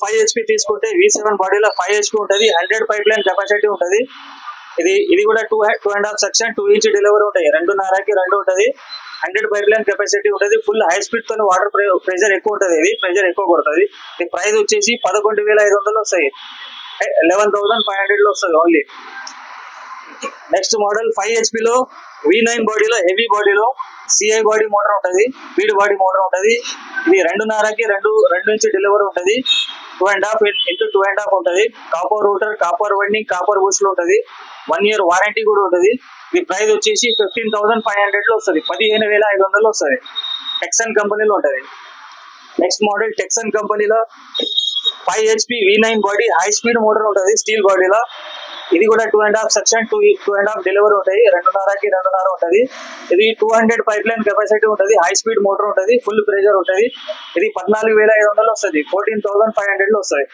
5 HP తీసుకుంటే V7 బాడీలో 5 HP ఉంటుంది, 100 పైప్ లైన్ కెపాసిటీ ఉంటుంది. ఇది కూడా 2.5 సెక్షన్ 2 ఇంచ్ డెలివరీ ఉంటాయి, 2.5కి 2 ఉంటుంది, 100 పైప్ లైన్ కెపాసిటీ ఉంటుంది. ఫుల్ హై స్పీడ్ తో వాటర్ ప్రెషర్ ఎక్కువ ఉంటుంది, ఇది ప్రెషర్ ఎక్కువ కొడుతుంది. ఈ ప్రైస్ వచ్చేసి 11,500 వస్తాయి, 11,500 లో వస్తుంది ఓన్లీ. నెక్స్ట్ మోడల్ 5 HP లో V9 బాడీలో హెవీ బాడీలో CI బాడీ మోటార్ ఉంటుంది, స్పీడ్ బాడీ మోటార్ ఉంటుంది. ఇది 2.5కి 2 ఇంచ్ డెలివరీ ఉంటుంది, 2.5 into 2.5 ఉంటుంది. Copper router, copper winding, copper బూస్ట్లు ఉంటుంది, 1 year వారంటీ కూడా ఉంటుంది. ఇది ప్రైస్ వచ్చేసి 15,500 లో వస్తుంది, 15,500 వస్తుంది. టెక్సన్ కంపెనీలో ఉంటుంది. నెక్స్ట్ మోడల్ టెక్సన్ కంపెనీలో 5 HP V9 body high speed motor ఉంటుంది, స్టీల్ బాడీలో. ఇది కూడా 2.5 సెక్షన్ 2.5 డెలివరీ ఉంటాయి, 2.5కి 2.5 ఉంటుంది. ఇది 200 పైప్ లైన్ కెపాసిటీ ఉంటుంది, హై స్పీడ్ మోటార్ ఉంటుంది, ఫుల్ ప్రెషర్ ఉంటుంది. ఇది 14,500 వస్తుంది, 14,500 లో వస్తుంది.